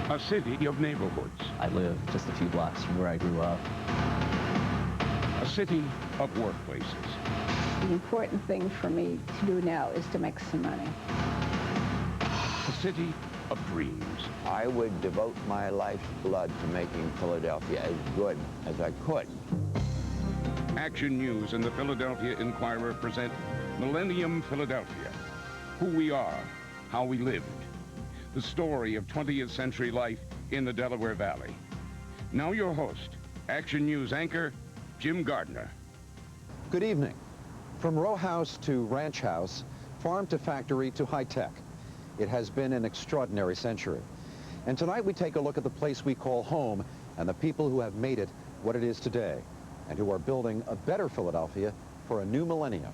A city of neighborhoods. I live just a few blocks from where I grew up. A city of workplaces. The important thing for me to do now is to make some money. A city of dreams. I would devote my life's blood to making Philadelphia as good as I could. Action News and the Philadelphia Inquirer present Millennium Philadelphia. Who we are, how we lived. The story of 20th century life in the Delaware Valley. Now your host, Action News anchor, Jim Gardner. Good evening. From row house to ranch house, farm to factory to high tech, it has been an extraordinary century. And tonight we take a look at the place we call home and the people who have made it what it is today and who are building a better Philadelphia for a new millennium.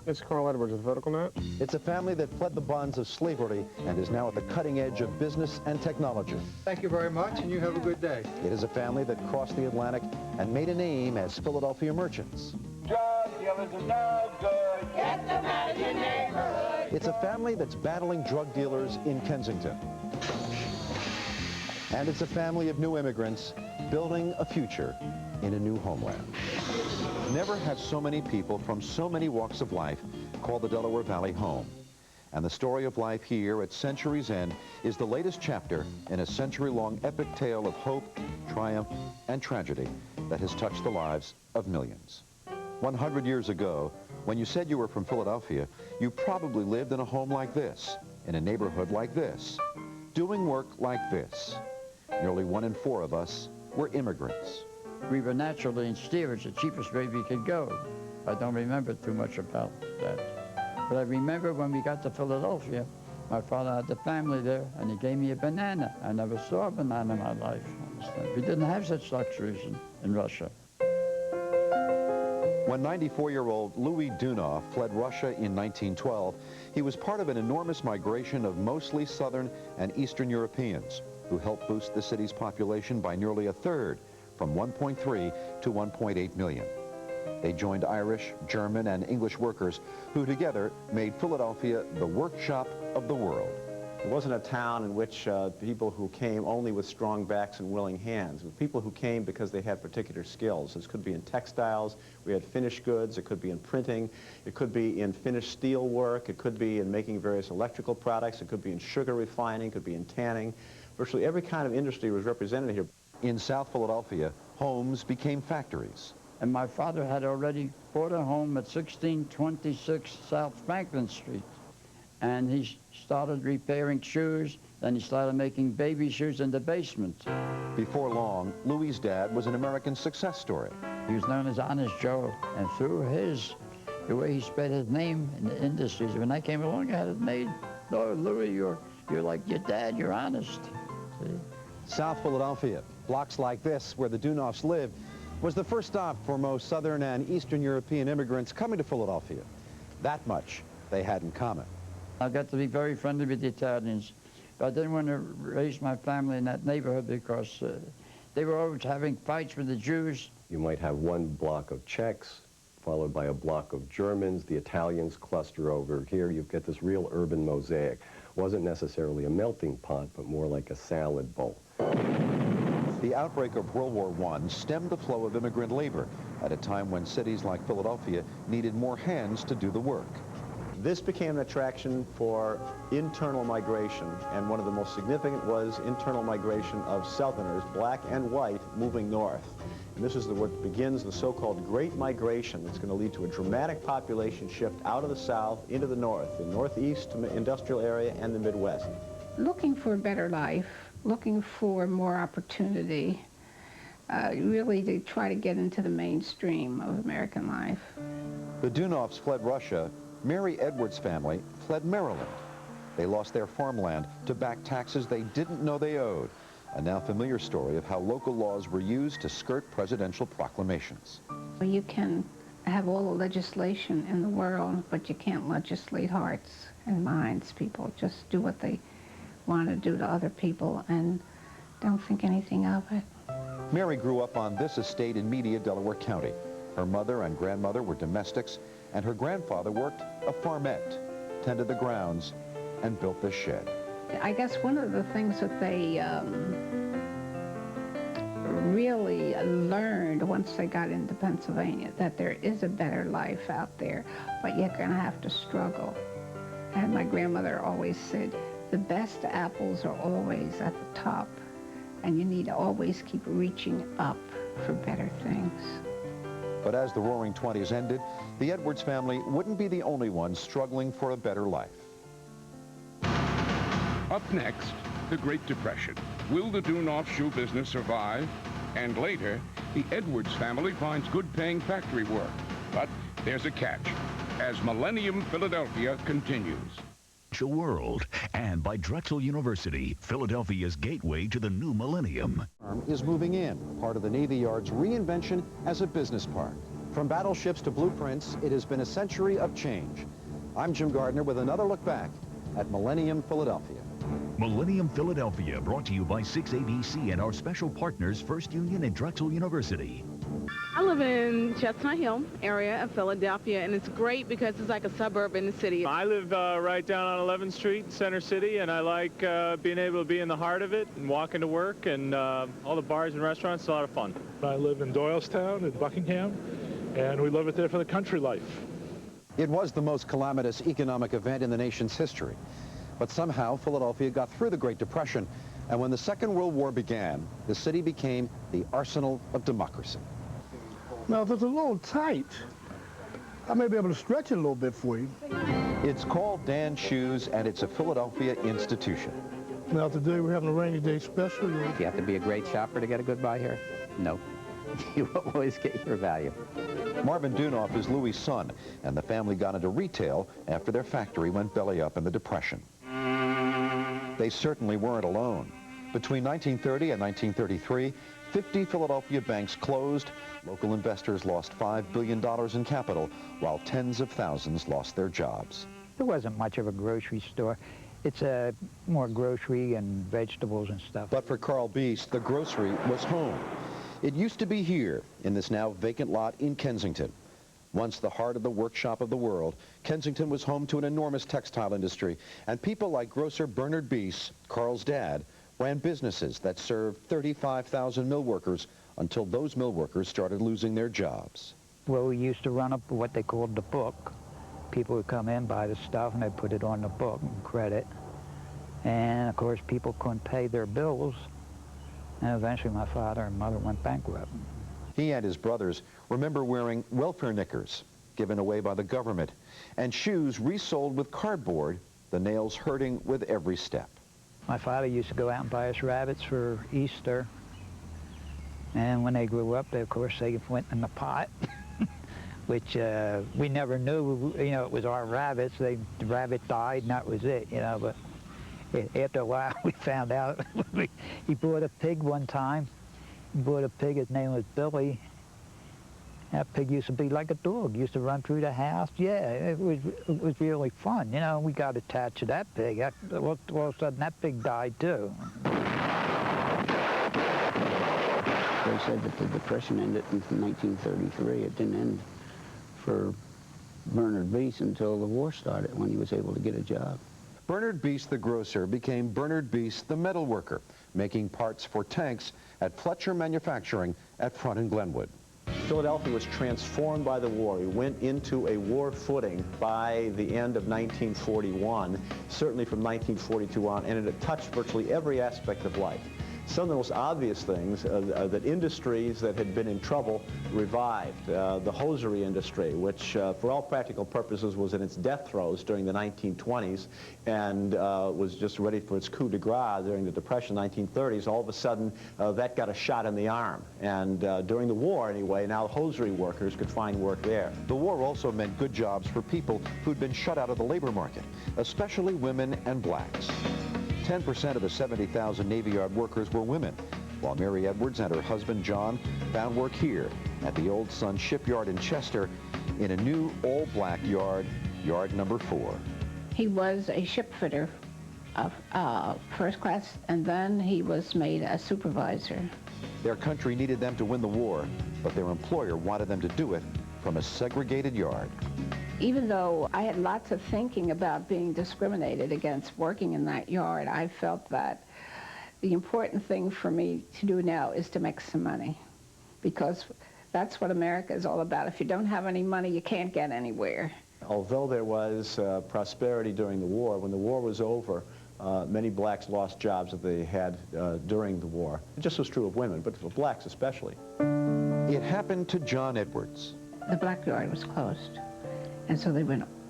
It's Carl Edwards with Vertical Net. It's a family that fled the bonds of slavery and is now at the cutting edge of business and technology. Thank you very much, and you have a good day. It is a family that crossed the Atlantic and made a name as Philadelphia merchants. Drug dealers are no good. Get them out of your neighborhood. It's a family that's battling drug dealers in Kensington. And it's a family of new immigrants building a future in a new homeland. Never have so many people from so many walks of life called the Delaware Valley home. And the story of life here at Century's End is the latest chapter in a century-long epic tale of hope, triumph, and tragedy that has touched the lives of millions. 100 years ago, when you said you were from Philadelphia, you probably lived in a home like this, in a neighborhood like this, doing work like this. Nearly 1 in 4 of us were immigrants. We were naturally in steerage, the cheapest way we could go. I don't remember too much about that. But I remember when we got to Philadelphia, my father had the family there, and he gave me a banana. I never saw a banana in my life. We didn't have such luxuries in Russia. When 94-year-old Louis Dunoff fled Russia in 1912, he was part of an enormous migration of mostly Southern and Eastern Europeans who helped boost the city's population by nearly a third, from 1.3 to 1.8 million. They joined Irish, German, and English workers who together made Philadelphia the workshop of the world. It wasn't a town in which people who came only with strong backs and willing hands. It was people who came because they had particular skills. This could be in textiles, we had finished goods, it could be in printing, it could be in finished steel work, it could be in making various electrical products, it could be in sugar refining, it could be in tanning. Virtually every kind of industry was represented here. In South Philadelphia, homes became factories. And my father had already bought a home at 1626 South Franklin Street. And he started repairing shoes, then he started making baby shoes in the basement. Before long, Louis' dad was an American success story. He was known as Honest Joe, and through the way he spread his name in the industries, when I came along, I had it made. No, Louis, you're like your dad, you're honest. See? South Philadelphia, blocks like this where the Dunoffs lived, was the first stop for most Southern and Eastern European immigrants coming to Philadelphia. That much they had in common. I got to be very friendly with the Italians, but I didn't want to raise my family in that neighborhood because they were always having fights with the Jews. You might have one block of Czechs, followed by a block of Germans. The Italians cluster over here. You get this real urban mosaic. Wasn't necessarily a melting pot, but more like a salad bowl. The outbreak of World War I stemmed the flow of immigrant labor at a time when cities like Philadelphia needed more hands to do the work. This became an attraction for internal migration, and one of the most significant was internal migration of Southerners, black and white, moving north. And this is what begins the so-called Great Migration that's going to lead to a dramatic population shift out of the South into the North, the Northeast industrial area and the Midwest. Looking for a better life, looking for more opportunity, really to try to get into the mainstream of American life. The Dunoffs fled Russia. Mary Edwards' family fled Maryland. They lost their farmland to back taxes they didn't know they owed. A now familiar story of how local laws were used to skirt presidential proclamations. You can have all the legislation in the world, but you can't legislate hearts and minds. People just do what they want to do to other people and don't think anything of it. Mary grew up on this estate in Media, Delaware County. Her mother and grandmother were domestics, and her grandfather worked a farmette, tended the grounds, and built this shed. I guess one of the things that they really learned once they got into Pennsylvania, that there is a better life out there, but you're going to have to struggle. And my grandmother always said, the best apples are always at the top, and you need to always keep reaching up for better things. But as the Roaring '20s ended, the Edwards family wouldn't be the only ones struggling for a better life. Up next, the Great Depression. Will the Dunoff shoe business survive? And later, the Edwards family finds good-paying factory work. But there's a catch, as Millennium Philadelphia continues. World, and by Drexel University, Philadelphia's gateway to the new millennium. Is moving in, part of the Navy Yard's reinvention as a business park. From battleships to blueprints, it has been a century of change. I'm Jim Gardner with another look back at Millennium Philadelphia. Millennium Philadelphia, brought to you by 6ABC and our special partners, First Union and Drexel University. I live in Chestnut Hill area of Philadelphia, and it's great because it's like a suburb in the city. I live right down on 11th Street, Center City, and I like being able to be in the heart of it and walking to work, and all the bars and restaurants. It's a lot of fun. I live in Doylestown in Buckingham, and we love it there for the country life. It was the most calamitous economic event in the nation's history. But somehow, Philadelphia got through the Great Depression, and when the Second World War began, the city became the arsenal of democracy. Now, if it's a little tight, I may be able to stretch it a little bit for you. It's called Dan's Shoes, and it's a Philadelphia institution. Now, today we're having a rainy day special. Do you have to be a great shopper to get a good buy here? No. You always get your value. Marvin Dunoff is Louis' son, and the family got into retail after their factory went belly up in the Depression. They certainly weren't alone. Between 1930 and 1933, 50 Philadelphia banks closed. Local investors lost $5 billion in capital, while tens of thousands lost their jobs. There wasn't much of a grocery store. It's more grocery and vegetables and stuff. But for Carl Beast, the grocery was home. It used to be here, in this now vacant lot in Kensington. Once the heart of the workshop of the world, Kensington was home to an enormous textile industry, and people like grocer Bernard Beast, Carl's dad, ran businesses that served 35,000 mill workers until those mill workers started losing their jobs. Well, we used to run up what they called the book. People would come in, buy the stuff, and they'd put it on the book and credit. And, of course, people couldn't pay their bills, and eventually my father and mother went bankrupt. He and his brothers remember wearing welfare knickers given away by the government and shoes resold with cardboard, the nails hurting with every step. My father used to go out and buy us rabbits for Easter, and when they grew up, of course, they went in the pot, which we never knew, you know, it was our rabbits. The rabbit died, and that was it, you know, but after a while, we found out. He bought a pig one time. He bought a pig, his name was Billy. That pig used to be like a dog, used to run through the house. Yeah, it was really fun. You know, we got attached to that pig. All of a sudden, that pig died, too. They said that the Depression ended in 1933. It didn't end for Bernard Beast until the war started, when he was able to get a job. Bernard Beast, the grocer, became Bernard Beast, the metal worker, making parts for tanks at Fletcher Manufacturing at Front and Glenwood. Philadelphia was transformed by the war. We went into a war footing by the end of 1941, certainly from 1942 on, and it touched virtually every aspect of life. Some of the most obvious things that industries that had been in trouble revived. The hosiery industry, which for all practical purposes was in its death throes during the 1920s and was just ready for its coup de grace during the Depression 1930s, all of a sudden that got a shot in the arm. And during the war anyway, now hosiery workers could find work there. The war also meant good jobs for people who'd been shut out of the labor market, especially women and blacks. 10% of the 70,000 Navy Yard workers were women, while Mary Edwards and her husband John found work here at the Old Sun Shipyard in Chester in a new all-black yard, yard number 4. He was a ship fitter of first class, and then he was made a supervisor. Their country needed them to win the war, but their employer wanted them to do it from a segregated yard. Even though I had lots of thinking about being discriminated against working in that yard, I felt that the important thing for me to do now is to make some money, because that's what America is all about. If you don't have any money, you can't get anywhere. Although there was prosperity during the war, when the war was over, many blacks lost jobs that they had during the war. It just was true of women, but for blacks especially. It happened to John Edwards. The black yard was closed, and so they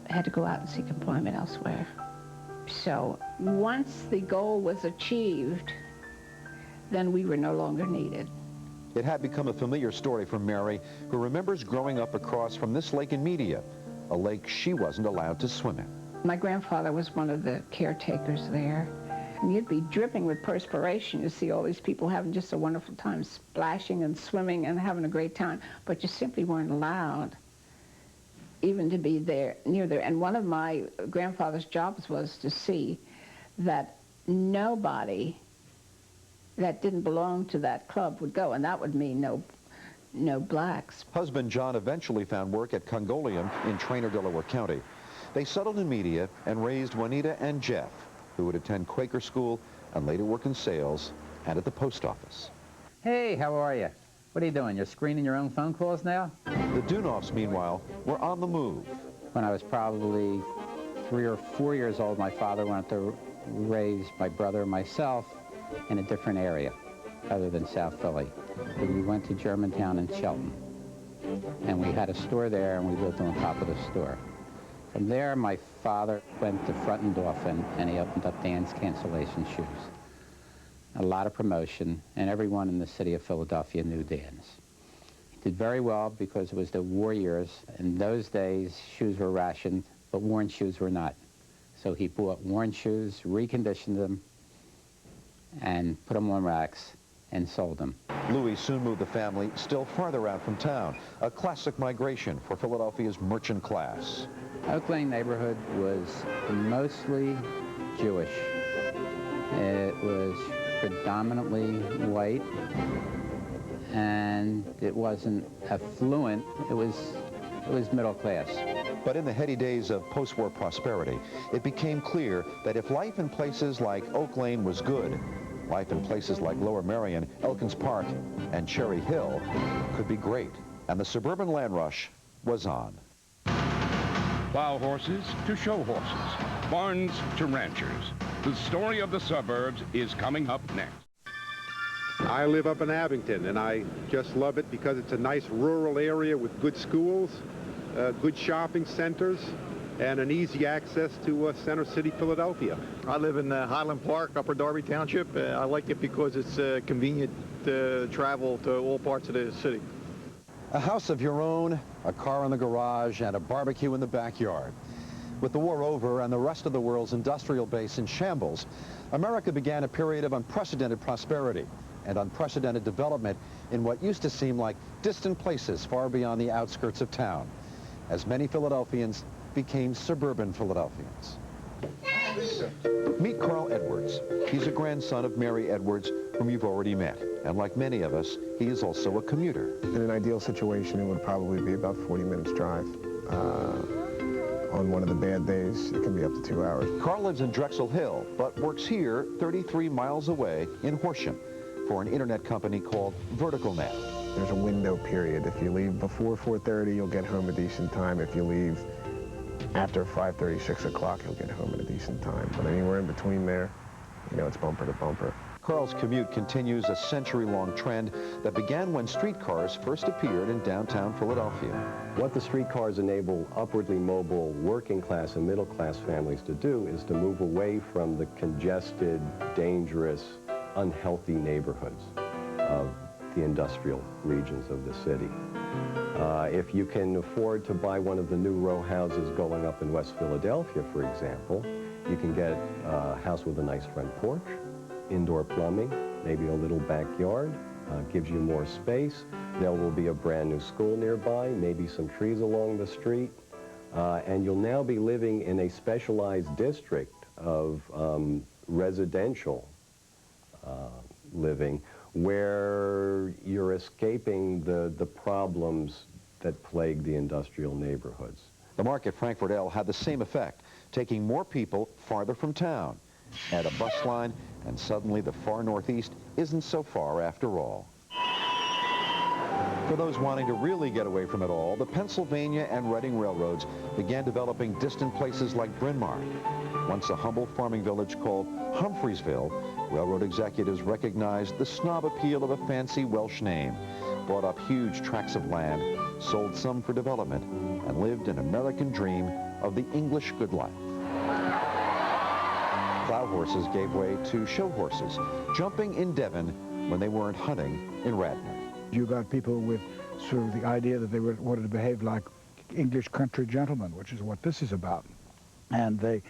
had to go out and seek employment elsewhere. So once the goal was achieved, then we were no longer needed. It had become a familiar story for Mary, who remembers growing up across from this lake in Media, a lake she wasn't allowed to swim in. My grandfather was one of the caretakers there. And you'd be dripping with perspiration. You see all these people having just a wonderful time splashing and swimming and having a great time, but you simply weren't allowed even to be there, near there. And one of my grandfather's jobs was to see that nobody that didn't belong to that club would go, and that would mean no blacks. Husband John eventually found work at Congolium in Traynor, Delaware County. They settled in Media and raised Juanita and Jeff, who would attend Quaker school and later work in sales and at the post office. Hey, how are you? What are you doing? You're screening your own phone calls now? The Dunoffs, meanwhile, were on the move. When I was probably 3 or 4 years old, my father wanted to raise my brother and myself in a different area other than South Philly. We went to Germantown and Shelton, and we had a store there, and we lived on top of the store. From there, my father went to Front and Dauphin, and he opened up Dan's Cancellation Shoes. A lot of promotion, and everyone in the city of Philadelphia knew Dan's. He did very well because it was the war years. In those days, shoes were rationed, but worn shoes were not. So he bought worn shoes, reconditioned them, and put them on racks and sold them. Louis soon moved the family still farther out from town, a classic migration for Philadelphia's merchant class. Oak Lane neighborhood was mostly Jewish. It was predominantly white, and it wasn't affluent, it was middle class. But in the heady days of post-war prosperity, it became clear that if life in places like Oak Lane was good, life in places like Lower Merion, Elkins Park, and Cherry Hill could be great. And the suburban land rush was on. Plow horses to show horses, barns to ranchers. The story of the suburbs is coming up next. I live up in Abington, and I just love it because it's a nice rural area with good schools, good shopping centers, and an easy access to Center City, Philadelphia. I live in Highland Park, Upper Darby Township. I like it because it's convenient to travel to all parts of the city. A house of your own, a car in the garage, and a barbecue in the backyard. With the war over and the rest of the world's industrial base in shambles, America began a period of unprecedented prosperity and unprecedented development in what used to seem like distant places far beyond the outskirts of town, as many Philadelphians became suburban Philadelphians. Meet Carl Edwards. He's a grandson of Mary Edwards, whom you've already met. And like many of us, he is also a commuter. In an ideal situation, it would probably be about 40 minutes drive. On one of the bad days, it can be up to 2 hours. Carl lives in Drexel Hill, but works here 33 miles away in Horsham for an internet company called VerticalNet. There's a window period. If you leave before 4:30, you'll get home a decent time. If you leave after 5:30, 6 o'clock, you'll get home at a decent time. But anywhere in between there, you know, it's bumper to bumper. Carl's commute continues a century-long trend that began when streetcars first appeared in downtown Philadelphia. What the streetcars enable upwardly mobile working class and middle class families to do is to move away from the congested, dangerous, unhealthy neighborhoods of the industrial regions of the city. If you can afford to buy one of the new row houses going up in West Philadelphia, for example, you can get a house with a nice front porch, indoor plumbing, maybe a little backyard, gives you more space. There will be a brand new school nearby, maybe some trees along the street, and you'll now be living in a specialized district of residential living where you're escaping the problems that plague the industrial neighborhoods. The Market Frankfurt L had the same effect, taking more people farther from town. Add a bus line, and suddenly the far northeast isn't so far after all. For those wanting to really get away from it all, the Pennsylvania and Reading railroads began developing distant places like Bryn Mawr. Once a humble farming village called Humphreysville, railroad executives recognized the snob appeal of a fancy Welsh name, bought up huge tracts of land, sold some for development, and lived an American dream of the English good life. Plow horses gave way to show horses, jumping in Devon when they weren't hunting in Radnor. You got people with sort of the idea that they wanted to behave like English country gentlemen, which is what this is about. And they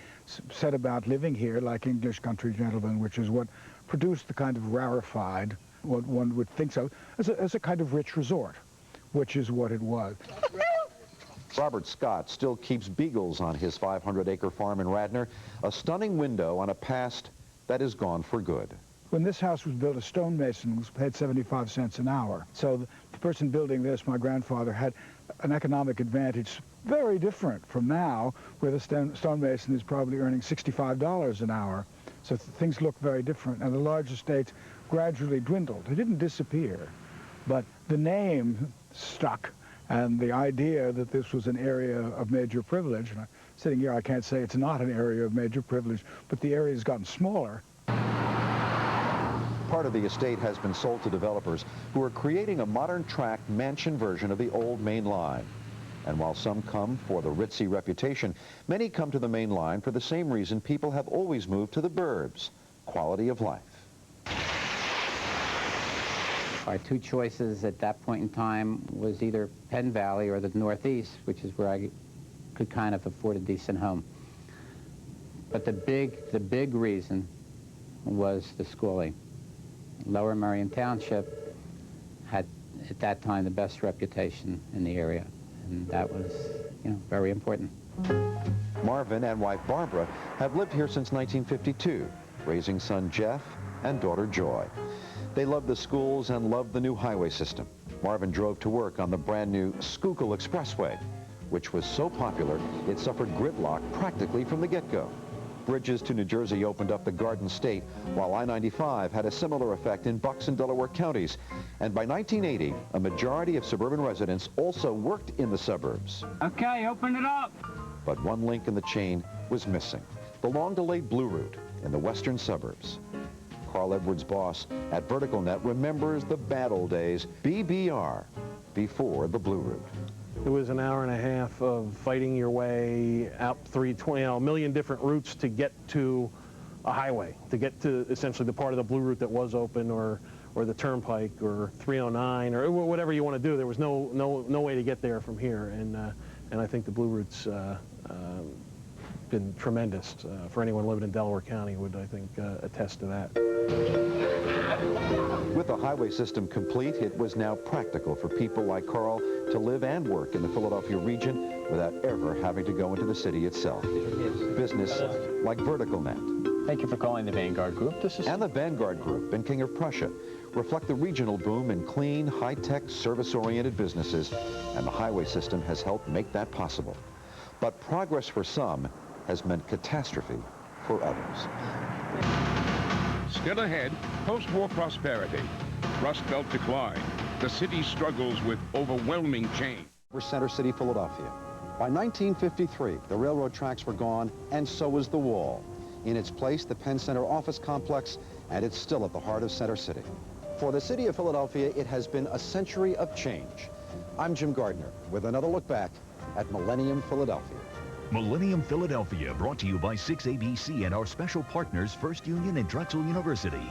set about living here like English country gentlemen, which is what produced the kind of rarefied, what one would think so, as a kind of rich resort, which is what it was. Robert Scott still keeps beagles on his 500-acre farm in Radnor, a stunning window on a past that is gone for good. When this house was built, a stonemason was paid 75 cents an hour. So the person building this, my grandfather, had an economic advantage very different from now, where the stonemason is probably earning $65 an hour. So things look very different, and the large estates gradually dwindled. They didn't disappear, but the name stuck, and the idea that this was an area of major privilege, and I'm sitting here, I can't say it's not an area of major privilege, but the area has gotten smaller. Part of the estate has been sold to developers who are creating a modern track mansion version of the old main line. And while some come for the ritzy reputation, many come to the main line for the same reason people have always moved to the burbs: quality of life. Our two choices at that point in time was either Penn Valley or the Northeast, which is where I could kind of afford a decent home. But the big reason was the schooling. Lower Merion Township had, at that time, the best reputation in the area, and that was, very important. Marvin and wife Barbara have lived here since 1952, raising son Jeff and daughter Joy. They love the schools and love the new highway system. Marvin drove to work on the brand new Schuylkill Expressway, which was so popular it suffered gridlock practically from the get-go. Bridges to New Jersey opened up the Garden State, while I-95 had a similar effect in Bucks and Delaware counties. And by 1980, a majority of suburban residents also worked in the suburbs. Okay, open it up. But one link in the chain was missing: the long-delayed Blue Route in the western suburbs. Carl Edwards' boss at VerticalNet remembers the bad old days, BBR, before the Blue Route. It was an hour and a half of fighting your way out 320, a million different routes to get to a highway, to get to essentially the part of the Blue Route that was open, or the Turnpike, or 309, or whatever you want to do. There was no way to get there from here, and I think the Blue Route's been tremendous. For anyone living in Delaware County would, I think, attest to that. With the highway system complete, it was now practical for people like Carl to live and work in the Philadelphia region without ever having to go into the city itself. Business like VerticalNet. Thank you for calling the Vanguard Group. And the Vanguard Group in King of Prussia reflect the regional boom in clean, high-tech, service-oriented businesses, and the highway system has helped make that possible. But progress for some has meant catastrophe for others. Still ahead, post-war prosperity, Rust Belt decline, the city struggles with overwhelming change. Center City, Philadelphia. By 1953, the railroad tracks were gone, and so was the wall. In its place, the Penn Center office complex, and it's still at the heart of Center City. For the city of Philadelphia, it has been a century of change. I'm Jim Gardner with another look back at Millennium, Philadelphia. Millennium Philadelphia, brought to you by 6ABC and our special partners, First Union and Drexel University.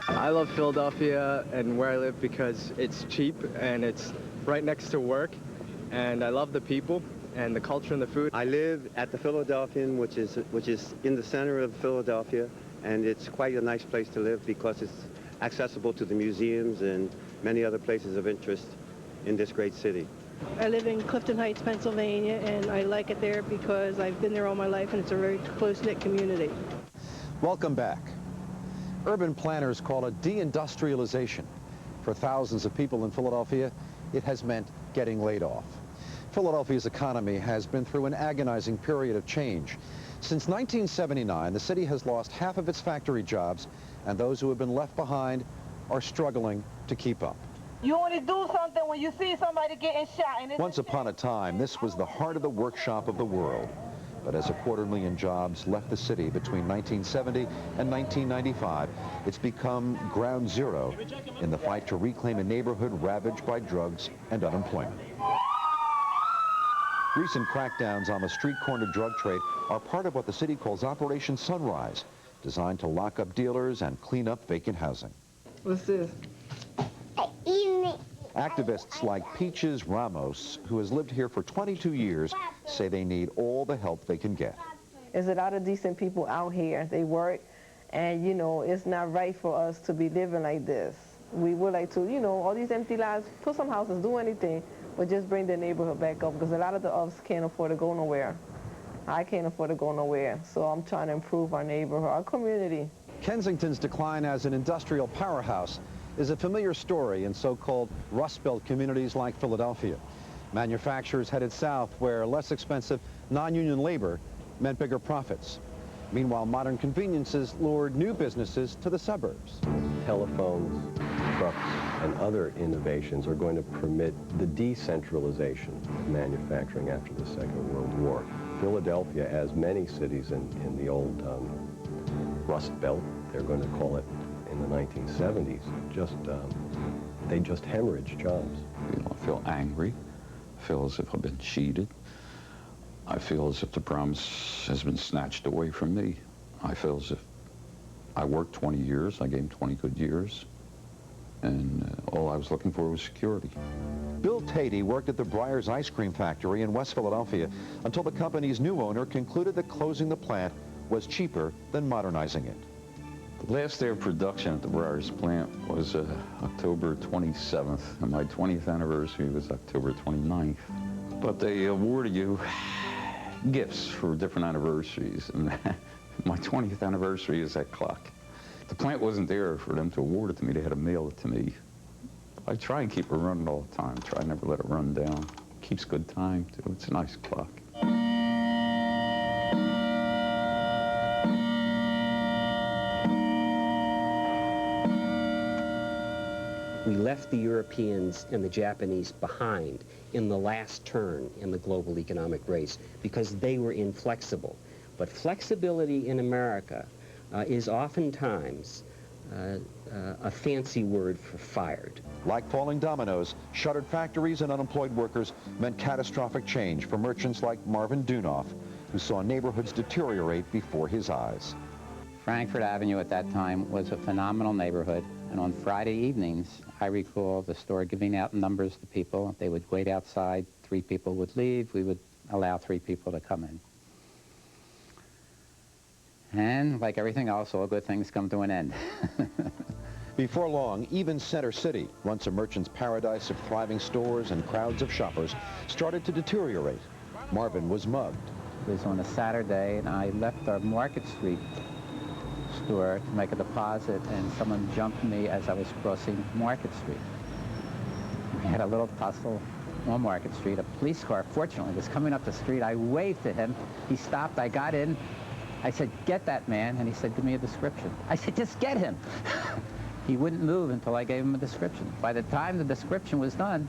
I love Philadelphia and where I live because it's cheap and it's right next to work, and I love the people and the culture and the food. I live at the Philadelphian, which is in the center of Philadelphia, and it's quite a nice place to live because it's accessible to the museums and many other places of interest in this great city. I live in Clifton Heights, Pennsylvania, and I like it there because I've been there all my life, and it's a very close-knit community. Welcome back. Urban planners call it deindustrialization. For thousands of people in Philadelphia, it has meant getting laid off. Philadelphia's economy has been through an agonizing period of change. Since 1979, the city has lost half of its factory jobs, and those who have been left behind are struggling to keep up. You only do something when you see somebody getting shot. And Once upon a time, this was the heart of the workshop of the world. But as 250,000 jobs left the city between 1970 and 1995, it's become ground zero in the fight to reclaim a neighborhood ravaged by drugs and unemployment. Recent crackdowns on the street corner drug trade are part of what the city calls Operation Sunrise, designed to lock up dealers and clean up vacant housing. What's this? Activists like Peaches Ramos, who has lived here for 22 years, say they need all the help they can get. There's a lot of decent people out here. They work, and, you know, it's not right for us to be living like this. We would like to, you know, all these empty lots, put some houses, do anything, but just bring the neighborhood back up, because a lot of the us can't afford to go nowhere. I can't afford to go nowhere, so I'm trying to improve our neighborhood, our community. Kensington's decline as an industrial powerhouse is a familiar story in so-called Rust Belt communities like Philadelphia. Manufacturers headed south where less expensive non-union labor meant bigger profits. Meanwhile, modern conveniences lured new businesses to the suburbs. Telephones, trucks, and other innovations are going to permit the decentralization of manufacturing after the Second World War. Philadelphia, as many cities in the old Rust Belt, they're going to call it in the 1970s, they just hemorrhaged jobs. You know, I feel angry. I feel as if I've been cheated. I feel as if the promise has been snatched away from me. I feel as if I worked 20 years, I gave 20 good years, and all I was looking for was security. Bill Tatey worked at the Breyers ice cream factory in West Philadelphia until the company's new owner concluded that closing the plant was cheaper than modernizing it. The last day of production at the Breyers plant was October 27th, and my 20th anniversary was October 29th. But they awarded you gifts for different anniversaries, and my 20th anniversary is that clock. The plant wasn't there for them to award it to me. They had to mail it to me. I try and keep it running all the time. Try and never let it run down. Keeps good time, too. It's a nice clock. We left the Europeans and the Japanese behind in the last turn in the global economic race because they were inflexible. But flexibility in America is oftentimes a fancy word for fired. Like falling dominoes, shuttered factories and unemployed workers meant catastrophic change for merchants like Marvin Dunoff, who saw neighborhoods deteriorate before his eyes. Frankfurt Avenue at that time was a phenomenal neighborhood, and on Friday evenings, I recall the store giving out numbers to people. They would wait outside, 3 people would leave, we would allow 3 people to come in. And like everything else, all good things come to an end. Before long, even Center City, once a merchant's paradise of thriving stores and crowds of shoppers, started to deteriorate. Marvin was mugged. It was on a Saturday, and I left our Market Street store to make a deposit, and someone jumped me as I was crossing Market Street. We had a little tussle on Market Street. A police car, fortunately, was coming up the street. I waved to him. He stopped. I got in. I said, "Get that man," and he said, "Give me a description." I said, "Just get him." He wouldn't move until I gave him a description. By the time the description was done,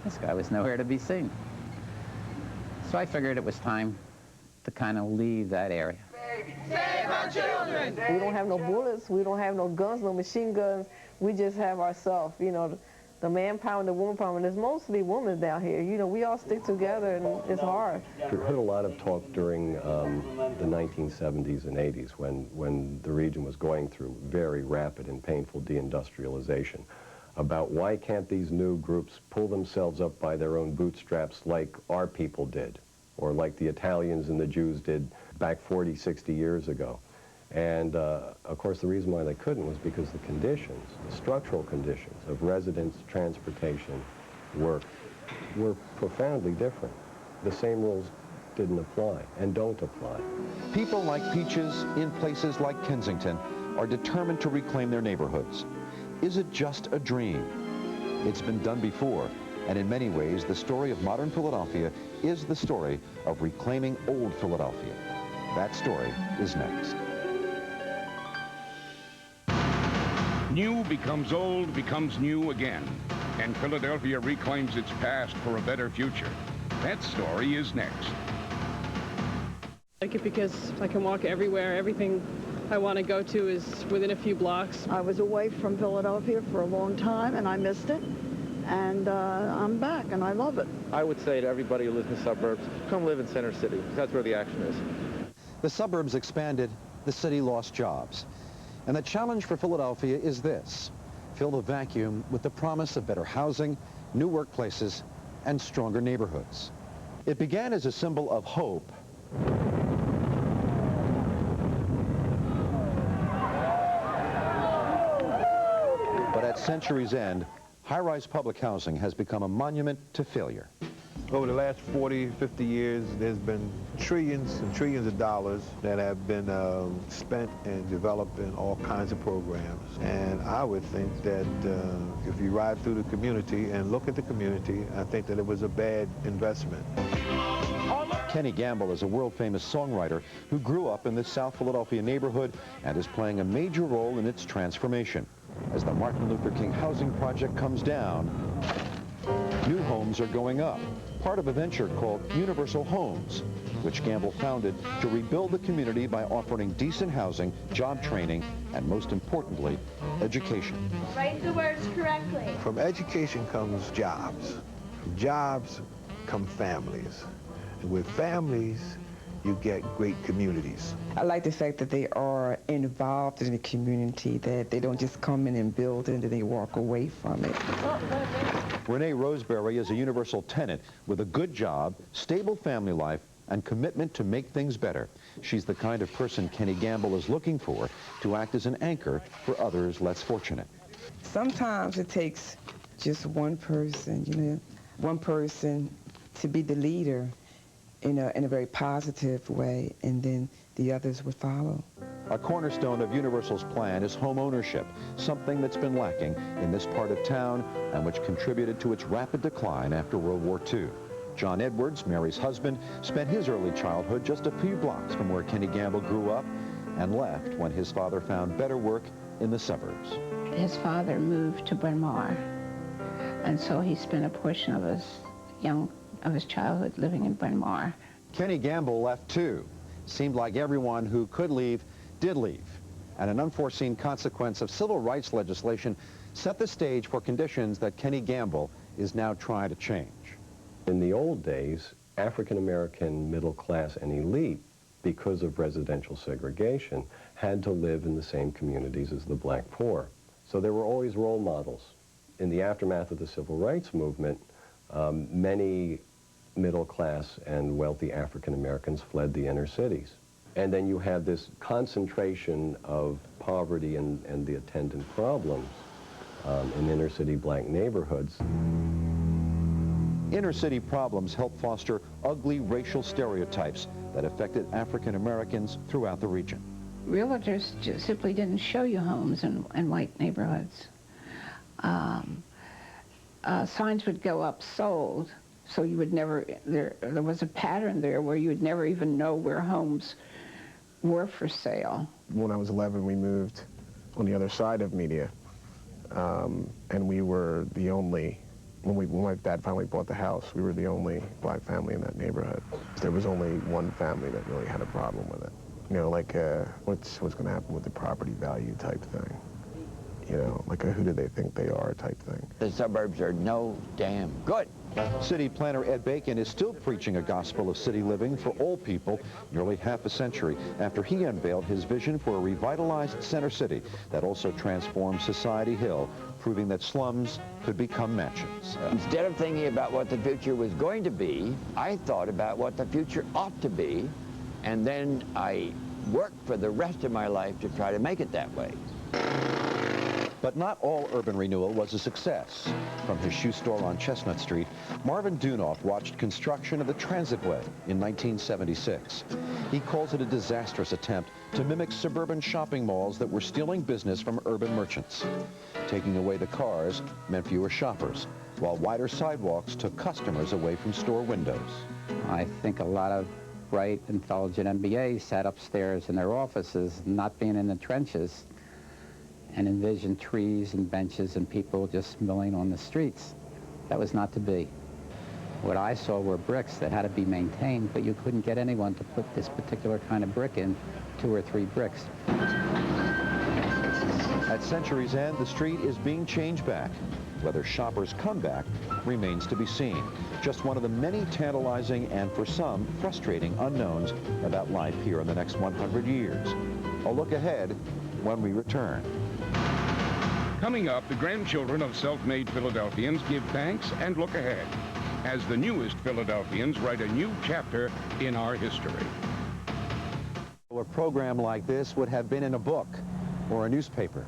this guy was nowhere to be seen. So I figured it was time to kind of leave that area. Save our children! We don't have no bullets, we don't have no guns, no machine guns. We just have ourselves, you know, the manpower and the woman power. And there's mostly women down here. You know, we all stick together, and it's hard. I heard a lot of talk during the 1970s and 80s when the region was going through very rapid and painful deindustrialization about why can't these new groups pull themselves up by their own bootstraps like our people did, or like the Italians and the Jews did back 40, 60 years ago. And of course the reason why they couldn't was because the conditions, the structural conditions of residence, transportation, work were profoundly different. The same rules didn't apply and don't apply. People like Peaches in places like Kensington are determined to reclaim their neighborhoods. Is it just a dream? It's been done before, And in many ways, the story of modern Philadelphia is the story of reclaiming old Philadelphia. That story is next. New becomes old, becomes new again. And Philadelphia reclaims its past for a better future. That story is next. I like it because I can walk everywhere. Everything I want to go to is within a few blocks. I was away from Philadelphia for a long time, and I missed it. And I'm back, and I love it. I would say to everybody who lives in the suburbs, come live in Center City, because that's where the action is. The suburbs expanded, the city lost jobs. And the challenge for Philadelphia is this: fill the vacuum with the promise of better housing, new workplaces, and stronger neighborhoods. It began as a symbol of hope. But at century's end, high-rise public housing has become a monument to failure. Over the last 40, 50 years, there's been trillions and trillions of dollars that have been spent and developed in all kinds of programs. And I would think that if you ride through the community and look at the community, I think that it was a bad investment. Kenny Gamble is a world-famous songwriter who grew up in this South Philadelphia neighborhood and is playing a major role in its transformation. As the Martin Luther King housing project comes down, new homes are going up, part of a venture called Universal Homes, which Gamble founded to rebuild the community by offering decent housing, job training, and most importantly, education. Write the words correctly. From education comes jobs. From jobs come families. And with families, you get great communities. I like the fact that they are involved in the community, that they don't just come in and build it and then they walk away from it. Renee Roseberry is a universal tenant with a good job, stable family life, and commitment to make things better. She's the kind of person Kenny Gamble is looking for to act as an anchor for others less fortunate. Sometimes it takes just one person, one person to be the leader in a very positive way, and then the others would follow. A cornerstone of Universal's plan is home ownership, something that's been lacking in this part of town and which contributed to its rapid decline after World War II. John Edwards, Mary's husband, spent his early childhood just a few blocks from where Kenny Gamble grew up and left when his father found better work in the suburbs. His father moved to Bryn Mawr, and so he spent a portion of his childhood living in Bryn Mawr. Kenny Gamble left too. Seemed like everyone who could leave did leave. And an unforeseen consequence of civil rights legislation set the stage for conditions that Kenny Gamble is now trying to change. In the old days, African-American middle class and elite, because of residential segregation, had to live in the same communities as the black poor. So there were always role models. In the aftermath of the civil rights movement, many middle class and wealthy African Americans fled the inner cities. And then you had this concentration of poverty and the attendant problems in inner city black neighborhoods. Inner city problems helped foster ugly racial stereotypes that affected African Americans throughout the region. Realtors just simply didn't show you homes in white neighborhoods. Signs would go up, sold, so you would never, there was a pattern there where you would never even know where homes were for sale. When I was 11, we moved on the other side of Media, and we were the only, when my dad finally bought the house, we were the only black family in that neighborhood. There was only one family that really had a problem with it. Like what's going to happen with the property value type thing. Like a who do they think they are type thing. The suburbs are no damn good. City planner Ed Bacon is still preaching a gospel of city living for all people nearly half a century after he unveiled his vision for a revitalized center city that also transforms Society Hill, proving that slums could become mansions. Instead of thinking about what the future was going to be, I thought about what the future ought to be, and then I worked for the rest of my life to try to make it that way. But not all urban renewal was a success. From his shoe store on Chestnut Street, Marvin Dunoff watched construction of the Transitway in 1976. He calls it a disastrous attempt to mimic suburban shopping malls that were stealing business from urban merchants. Taking away the cars meant fewer shoppers, while wider sidewalks took customers away from store windows. I think a lot of bright, intelligent MBAs sat upstairs in their offices, not being in the trenches, and envisioned trees and benches and people just milling on the streets. That was not to be. What I saw were bricks that had to be maintained, but you couldn't get anyone to put this particular kind of brick in, 2 or 3 bricks. At Century's End, the street is being changed back. Whether shoppers come back remains to be seen. Just one of the many tantalizing and, for some, frustrating unknowns about life here in the next 100 years. A look ahead when we return. Coming up, the grandchildren of self-made Philadelphians give thanks and look ahead as the newest Philadelphians write a new chapter in our history. A program like this would have been in a book or a newspaper.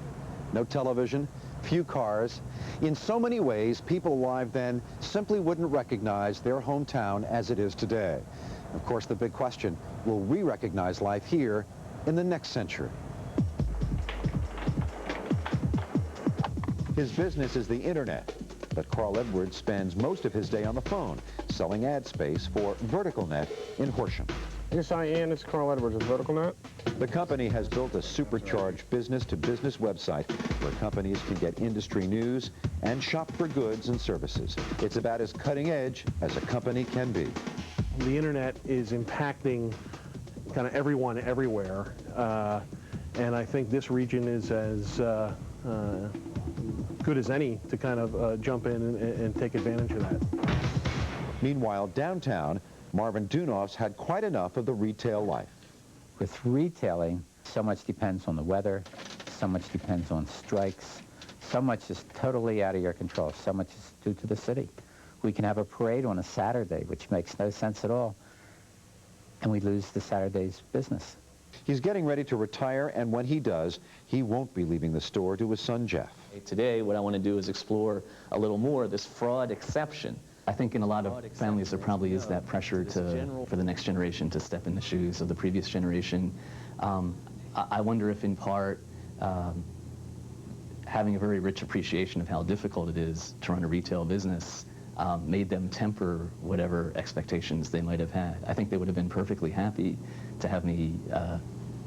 No television, few cars. In so many ways, people alive then simply wouldn't recognize their hometown as it is today. Of course, the big question, will we recognize life here in the next century? His business is the internet, but Carl Edwards spends most of his day on the phone, selling ad space for VerticalNet in Horsham. Yes, I am. It's Carl Edwards of VerticalNet. The company has built a supercharged business-to-business website where companies can get industry news and shop for goods and services. It's about as cutting edge as a company can be. The internet is impacting kind of everyone everywhere, and I think this region is as good as any to kind of jump in and take advantage of that. Meanwhile, downtown, Marvin Dunoff's had quite enough of the retail life. With retailing, so much depends on the weather, so much depends on strikes, so much is totally out of your control, so much is due to the city. We can have a parade on a Saturday, which makes no sense at all, and we lose the Saturday's business. He's getting ready to retire, and when he does, he won't be leaving the store to his son, Jeff. Today, what I want to do is explore a little more this fraud exception. I think in a lot of families there probably is that pressure for the next generation to step in the shoes of the previous generation. I wonder if in part having a very rich appreciation of how difficult it is to run a retail business made them temper whatever expectations they might have had. I think they would have been perfectly happy to have me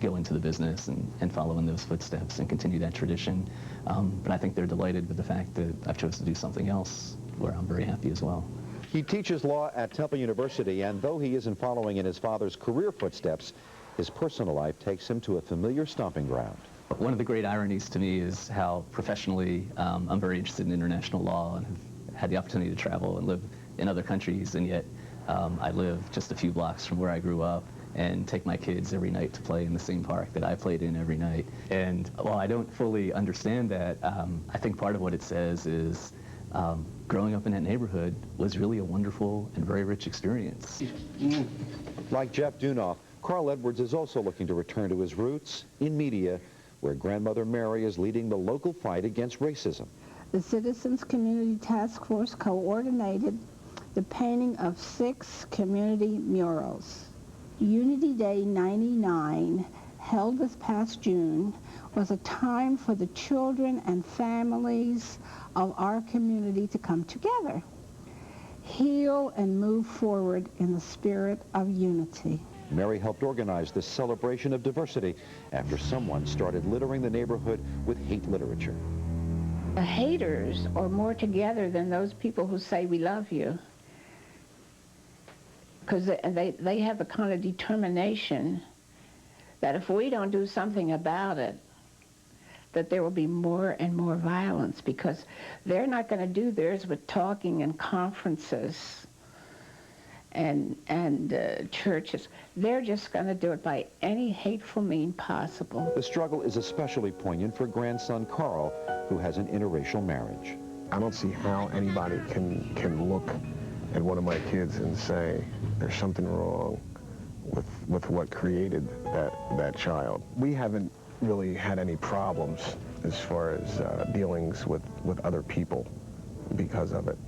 go into the business and follow in those footsteps and continue that tradition. But I think they're delighted with the fact that I've chosen to do something else where I'm very happy as well. He teaches law at Temple University, and though he isn't following in his father's career footsteps, his personal life takes him to a familiar stomping ground. One of the great ironies to me is how professionally I'm very interested in international law and have had the opportunity to travel and live in other countries, and yet I live just a few blocks from where I grew up and take my kids every night to play in the same park that I played in every night. And while I don't fully understand that, I think part of what it says is growing up in that neighborhood was really a wonderful and very rich experience. Like Jeff Dunoff, Carl Edwards is also looking to return to his roots in media, where grandmother Mary is leading the local fight against racism. The Citizens Community Task Force coordinated the painting of 6 community murals. Unity Day 99, held this past June, was a time for the children and families of our community to come together, heal and move forward in the spirit of unity. Mary helped organize this celebration of diversity after someone started littering the neighborhood with hate literature. The haters are more together than those people who say we love you, because they have a kind of determination that if we don't do something about it, that there will be more and more violence, because they're not going to do theirs with talking and conferences and churches. They're just going to do it by any hateful mean possible. The struggle is especially poignant for grandson Carl, who has an interracial marriage. I don't see how anybody can look at one of my kids and say there's something wrong with what created that child. We haven't really had any problems as far as dealings with other people because of it.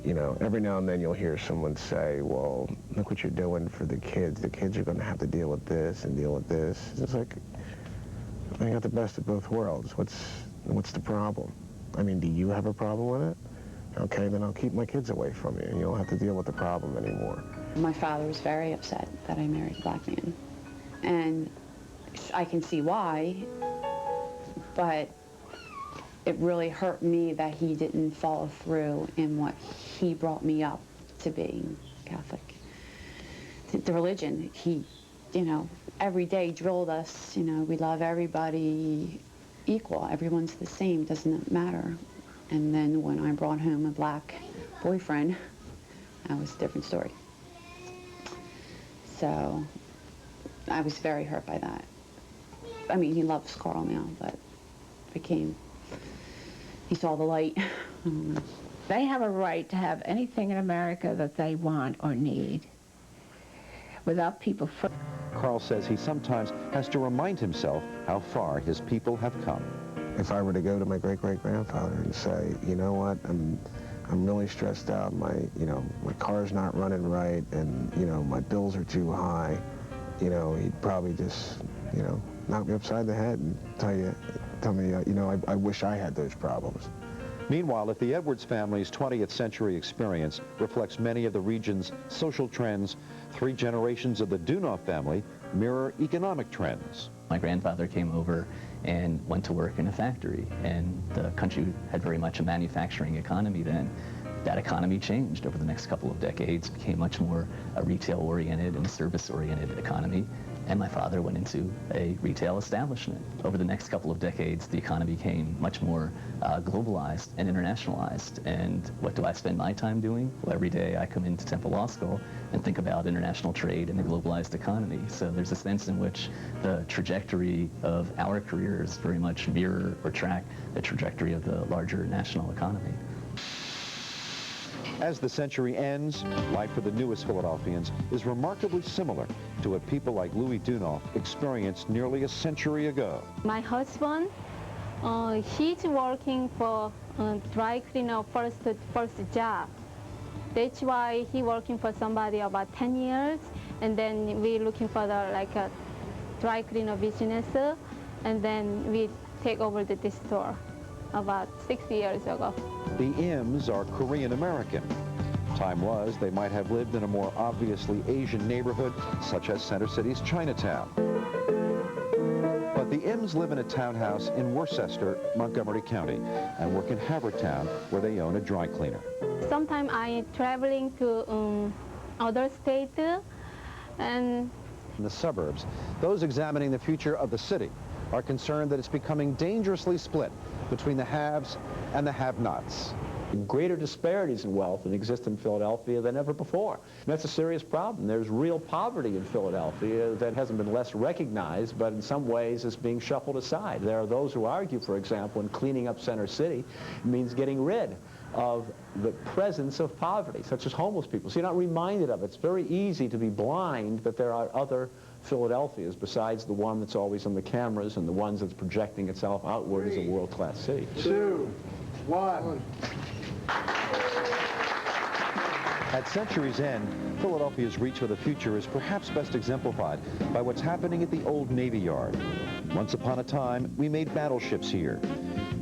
You know, every now and then you'll hear someone say, well, look what you're doing for the kids. The kids are going to have to deal with this and deal with this. It's like, I got the best of both worlds. What's the problem? I mean, do you have a problem with it? Okay, then I'll keep my kids away from you, and you don't have to deal with the problem anymore. My father was very upset that I married a black man. And I can see why, but it really hurt me that he didn't follow through in what he brought me up to being Catholic. The religion, he, you know, every day drilled us, you know, we love everybody equal, everyone's the same, doesn't matter. And then when I brought home a black boyfriend, that was a different story. So I was very hurt by that. I mean, he loves Carl now, but he saw the light. They have a right to have anything in America that they want or need without people. Carl says he sometimes has to remind himself how far his people have come. If I were to go to my great-great-grandfather and say, you know what, I'm really stressed out, my car's not running right, and, you know, my bills are too high, you know, he'd probably just, you know, knock me upside the head and tell me, you know, I wish I had those problems. Meanwhile, if the Edwards family's 20th century experience reflects many of the region's social trends, 3 generations of the Dunoff family mirror economic trends. My grandfather came over and went to work in a factory, and the country had very much a manufacturing economy then. That economy changed over the next couple of decades, became much more a retail-oriented and service-oriented economy, and my father went into a retail establishment. Over the next couple of decades, the economy became much more globalized and internationalized. And what do I spend my time doing? Well, every day I come into Temple Law School and think about international trade and the globalized economy. So there's a sense in which the trajectory of our careers very much mirror or track the trajectory of the larger national economy. As the century ends, life for the newest Philadelphians is remarkably similar to what people like Louis Dunoff experienced nearly a century ago. My husband, he's working for dry cleaner first job. That's why he working for somebody about 10 years, and then we looking for like a dry cleaner business, and then we take over this store about 6 years ago. The Ims are Korean American. Time was they might have lived in a more obviously Asian neighborhood, such as Center City's Chinatown. But the Ims live in a townhouse in Worcester, Montgomery County, and work in Havertown, where they own a dry cleaner. Sometimes I'm traveling to other states, and in the suburbs, those examining the future of the city are concerned that it's becoming dangerously split between the haves and the have-nots. Greater disparities in wealth than exist in Philadelphia than ever before. And that's a serious problem. There's real poverty in Philadelphia that hasn't been less recognized, but in some ways is being shuffled aside. There are those who argue, for example, in cleaning up Center City means getting rid of the presence of poverty, such as homeless people. So you're not reminded of it. It's very easy to be blind that there are other Philadelphias besides the one that's always on the cameras and the ones that's projecting itself outward as a world-class city. 2, 1. At century's end, Philadelphia's reach for the future is perhaps best exemplified by what's happening at the old Navy Yard. Once upon a time, we made battleships here.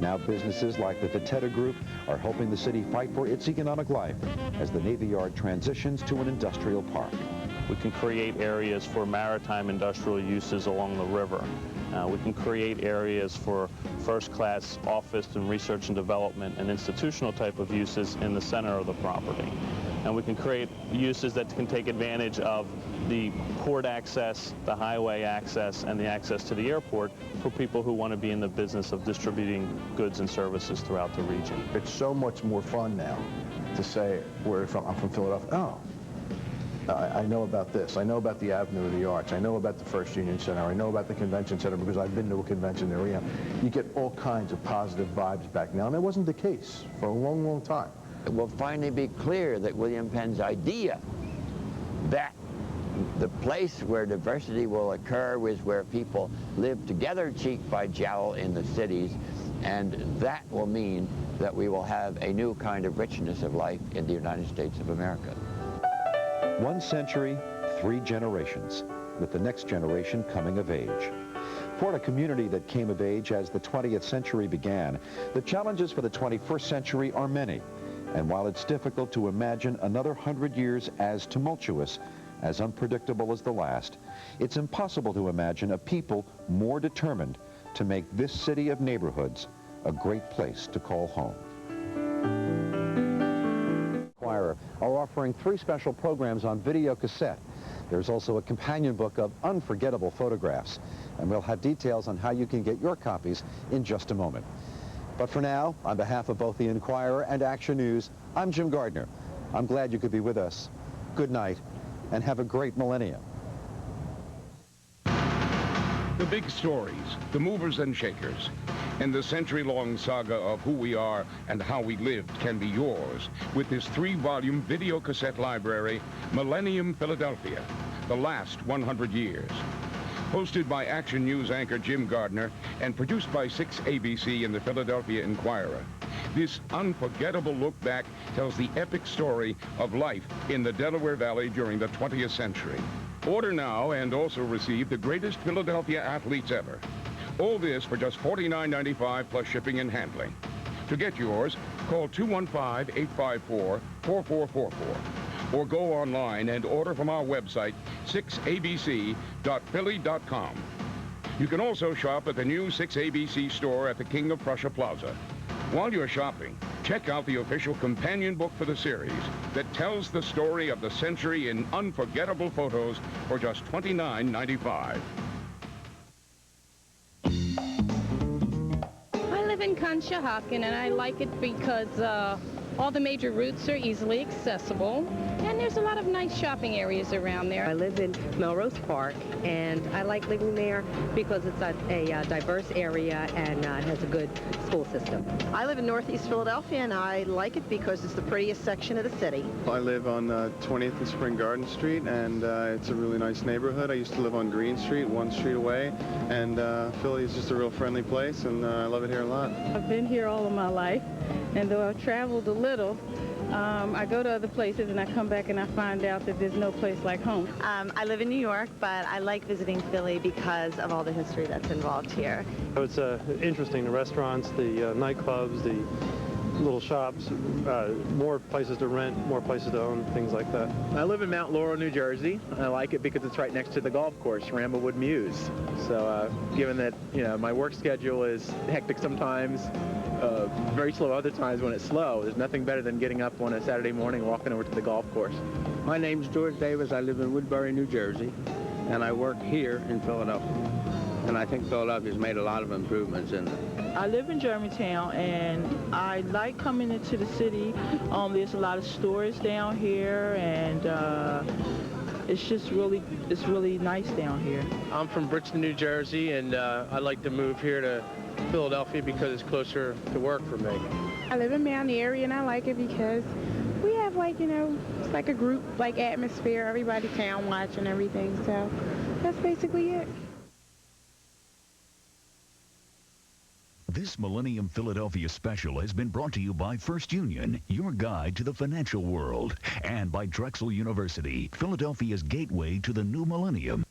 Now businesses like the Teta Group are helping the city fight for its economic life as the Navy Yard transitions to an industrial park. We can create areas for maritime industrial uses along the river. We can create areas for first-class office and research and development and institutional type of uses in the center of the property. And we can create uses that can take advantage of the port access, the highway access, and the access to the airport for people who want to be in the business of distributing goods and services throughout the region. It's so much more fun now to say, I'm from Philadelphia. Oh, I know about this. I know about the Avenue of the Arts. I know about the First Union Center. I know about the Convention Center because I've been to a convention there. You get all kinds of positive vibes back now, and that wasn't the case for a long, long time. It will finally be clear that William Penn's idea that the place where diversity will occur is where people live together cheek by jowl in the cities And that will mean that we will have a new kind of richness of life in the United States of America. 1 century, 3 generations, with the next generation coming of age. For a community that came of age as the 20th century began, the challenges for the 21st century are many. And while it's difficult to imagine another 100 years as tumultuous, as unpredictable as the last, it's impossible to imagine a people more determined to make this city of neighborhoods a great place to call home. Inquirer are offering 3 special programs on video cassette. There's also a companion book of unforgettable photographs, and we'll have details on how you can get your copies in just a moment. But for now, on behalf of both the Inquirer and Action News, I'm Jim Gardner. I'm glad you could be with us. Good night, and have a great millennium. The big stories, the movers and shakers, and the century-long saga of who we are and how we lived can be yours with this 3-volume video cassette library, Millennium Philadelphia, The Last 100 Years. Hosted by Action News anchor Jim Gardner and produced by 6 ABC and the Philadelphia Inquirer. This unforgettable look back tells the epic story of life in the Delaware Valley during the 20th century. Order now and also receive the greatest Philadelphia athletes ever. All this for just $49.95 plus shipping and handling. To get yours, call 215-854-4444 or go online and order from our website, 6abc.philly.com. You can also shop at the new 6ABC store at the King of Prussia Plaza. While you're shopping, check out the official companion book for the series that tells the story of the century in unforgettable photos for just $29.95. I live in Conshohocken, and I like it because all the major routes are easily accessible, and there's a lot of nice shopping areas around there. I live in Melrose Park, and I like living there because it's a diverse area and it has a good school system. I live in Northeast Philadelphia, and I like it because it's the prettiest section of the city. I live on 20th and Spring Garden Street, and it's a really nice neighborhood. I used to live on Green Street, 1 street away, and Philly is just a real friendly place, and I love it here a lot. I've been here all of my life, and though I've traveled a little, I go to other places and I come back and I find out that there's no place like home. I live in New York, but I like visiting Philly because of all the history that's involved here. It's interesting, the restaurants, the nightclubs, the little shops, more places to rent, more places to own, things like that. I live in Mount Laurel, New Jersey. I like it because it's right next to the golf course, Ramblewood Mews. So given that, my work schedule is hectic sometimes, very slow other times when it's slow, there's nothing better than getting up on a Saturday morning, walking over to the golf course. My name's George Davis. I live in Woodbury, New Jersey, and I work here in Philadelphia. And I think Philadelphia's made a lot of improvements in it. I live in Germantown, and I like coming into the city. There's a lot of stores down here, and it's really nice down here. I'm from Bridgeton, New Jersey, and I like to move here to Philadelphia because it's closer to work for me. I live in Mount Airy, and I like it because we have it's like a group, atmosphere, everybody town watch and everything, so that's basically it. This Millennium Philadelphia special has been brought to you by First Union, your guide to the financial world, and by Drexel University, Philadelphia's gateway to the new millennium.